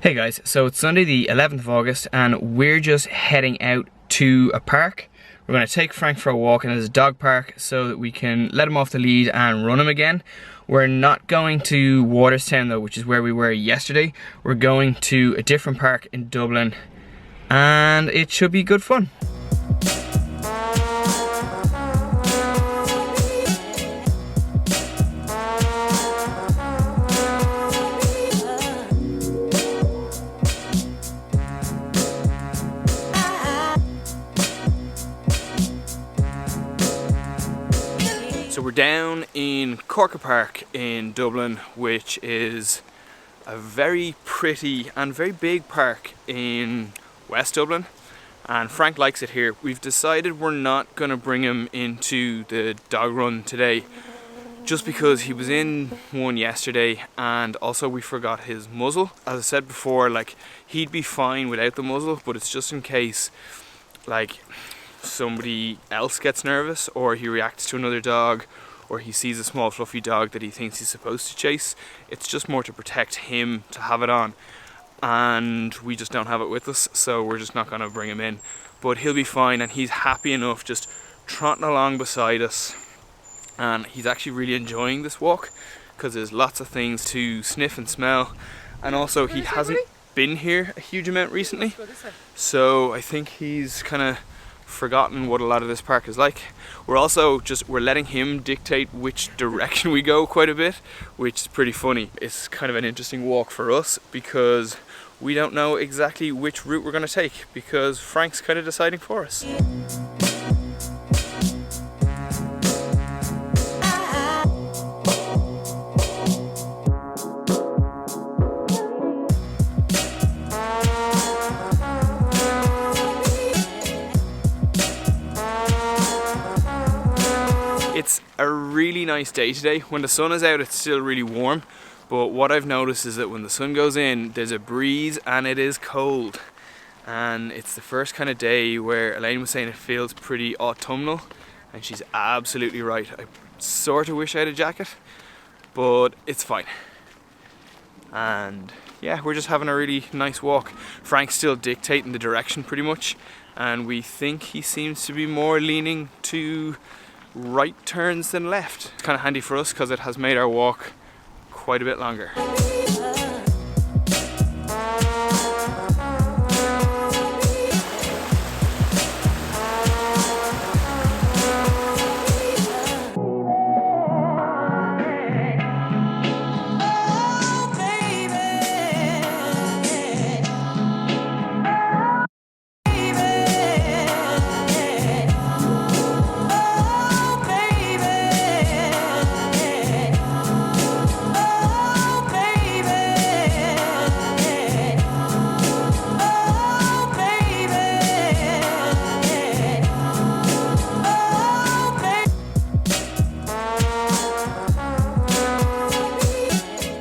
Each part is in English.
Hey guys, so it's Sunday the 11th of August and we're just heading out to a park. We're going to take Frank for a walk, and there's a dog park so that we can let him off the lead and run him again. We're not going to Waterstown though, which is where we were yesterday. We're going to a different park in Dublin and it should be good fun. So we're down in Corca Park in Dublin, which is a very pretty and very big park in West Dublin, and Frank likes it here. We've decided we're not going to bring him into the dog run today just because he was in one yesterday and also we forgot his muzzle. As I said before, like, he'd be fine without the muzzle, but it's just in case like somebody else gets nervous or he reacts to another dog or he sees a small fluffy dog that he thinks he's supposed to chase. It's just more to protect him to have it on, and we just don't have it with us, so we're just not going to bring him in. But he'll be fine and he's happy enough just trotting along beside us, and he's actually really enjoying this walk because there's lots of things to sniff and smell, and also he hasn't been here a huge amount recently, so I think he's kind of forgotten what a lot of this park is like. We're letting him dictate which direction we go quite a bit, which is pretty funny. It's kind of an interesting walk for us because we don't know exactly which route we're going to take because Frank's kind of deciding for us. It's a really nice day today. When the sun is out, it's still really warm, but what I've noticed is that when the sun goes in, there's a breeze and it is cold. And it's the first kind of day where Elaine was saying it feels pretty autumnal, and she's absolutely right. I sort of wish I had a jacket, but it's fine. And yeah, we're just having a really nice walk. Frank's still dictating the direction pretty much, and we think he seems to be more leaning to right turns than left. It's kind of handy for us because it has made our walk quite a bit longer.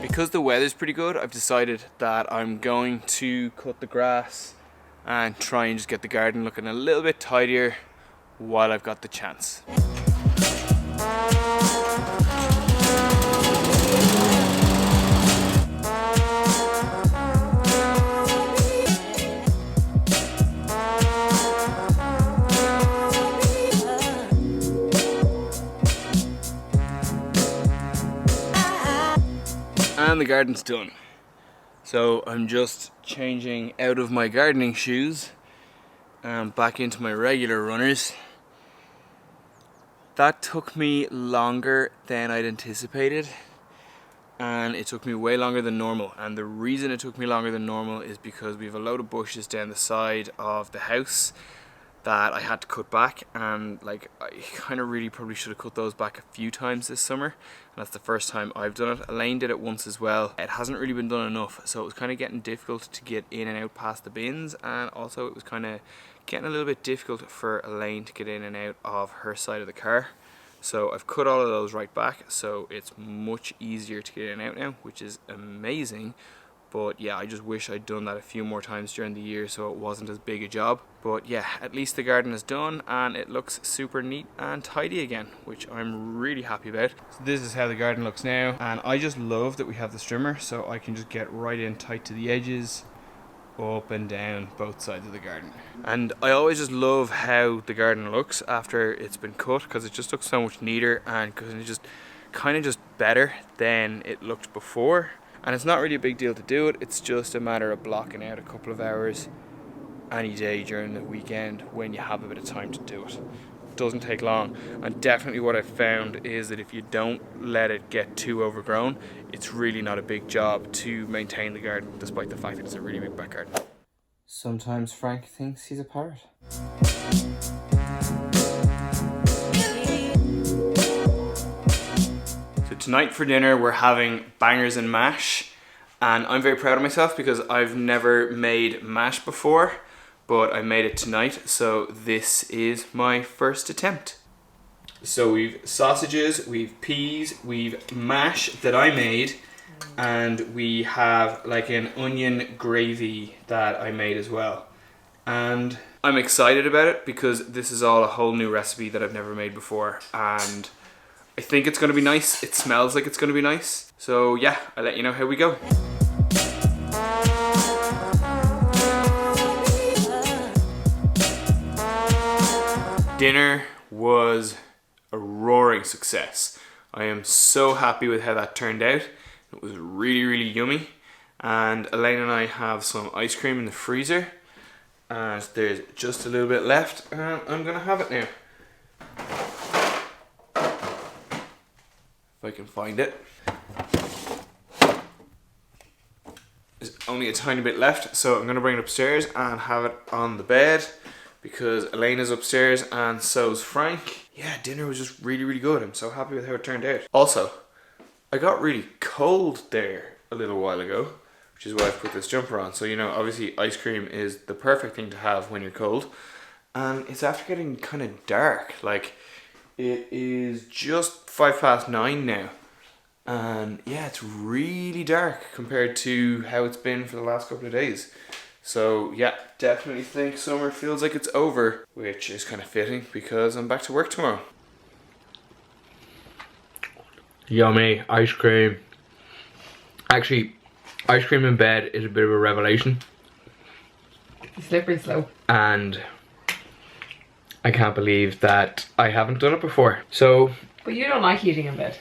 Because the weather's pretty good, I've decided that I'm going to cut the grass and try and just get the garden looking a little bit tidier while I've got the chance. And the garden's done. So I'm just changing out of my gardening shoes and back into my regular runners. That took me longer than I'd anticipated, and it took me way longer than normal. And the reason it took me longer than normal is because we have a load of bushes down the side of the house that I had to cut back, and like, I kind of really probably should have cut those back a few times this summer, and that's the first time I've done it. Elaine did it once as well. It hasn't really been done enough, so it was kind of getting difficult to get in and out past the bins, and also it was kind of getting a little bit difficult for Elaine to get in and out of her side of the car. So I've cut all of those right back, so it's much easier to get in and out now, which is amazing. But yeah, I just wish I'd done that a few more times during the year so it wasn't as big a job. But yeah, at least the garden is done and it looks super neat and tidy again, which I'm really happy about. So this is how the garden looks now, and I just love that we have the strimmer so I can just get right in tight to the edges up and down both sides of the garden. And I always just love how the garden looks after it's been cut, because it just looks so much neater and kind of just better than it looked before. And it's not really a big deal to do it, it's just a matter of blocking out a couple of hours any day during the weekend when you have a bit of time to do it. It doesn't take long, and definitely what I've found is that if you don't let it get too overgrown, it's really not a big job to maintain the garden, despite the fact that it's a really big back garden. Sometimes Frank thinks he's a parrot. So tonight for dinner we're having bangers and mash, and I'm very proud of myself because I've never made mash before, but I made it tonight, so this is my first attempt. So we've sausages, we've peas, we've mash that I made, and we have like an onion gravy that I made as well. And I'm excited about it because this is all a whole new recipe that I've never made before, and I think it's gonna be nice. It smells like it's gonna be nice. So yeah, I'll let you know how we go. Dinner was a roaring success. I am so happy with how that turned out. It was really, really yummy. And Elaine and I have some ice cream in the freezer. And there's just a little bit left, and I'm gonna have it now. If I can find it. There's only a tiny bit left, so I'm gonna bring it upstairs and have it on the bed, because Elaine is upstairs and so's Frank. Yeah, dinner was just really, really good. I'm so happy with how it turned out. Also, I got really cold there a little while ago, which is why I've put this jumper on. So, you know, obviously ice cream is the perfect thing to have when you're cold. And it's after getting kind of dark. Like, it is just 9:05 now. And yeah, it's really dark compared to how it's been for the last couple of days. So yeah, definitely think summer feels like it's over, which is kind of fitting because I'm back to work tomorrow. Yummy ice cream. Actually, ice cream in bed is a bit of a revelation. It's slippery slope. And I can't believe that I haven't done it before. So. But you don't like eating in bed.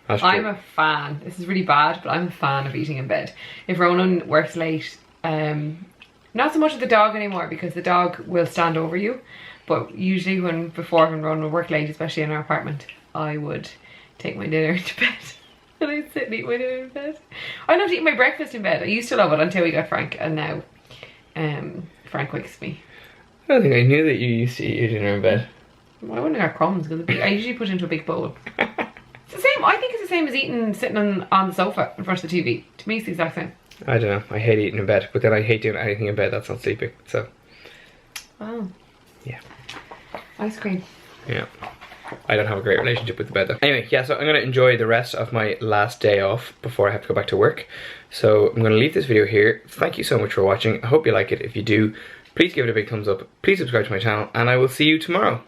That's true. I'm a fan. This is really bad, but I'm a fan of eating in bed. If Ronan works late, not so much with the dog anymore because the dog will stand over you, but usually when Ronan would work late, especially in our apartment, I would take my dinner into bed and I'd sit and eat my dinner in bed. I love to eat my breakfast in bed. I used to love it until we got Frank, and now Frank wakes me. I don't think I knew that you used to eat your dinner in bed. I wouldn't have got crumbs because I usually put it into a big bowl. It's the same. I think it's the same as eating sitting on the sofa in front of the TV. To me, it's the exact same. I don't know. I hate eating in bed, but then I hate doing anything in bed that's not sleeping. So. Oh. Yeah. Ice cream. Yeah. I don't have a great relationship with the bed though. Anyway, yeah, so I'm going to enjoy the rest of my last day off before I have to go back to work. So I'm going to leave this video here. Thank you so much for watching. I hope you like it. If you do, please give it a big thumbs up. Please subscribe to my channel, and I will see you tomorrow.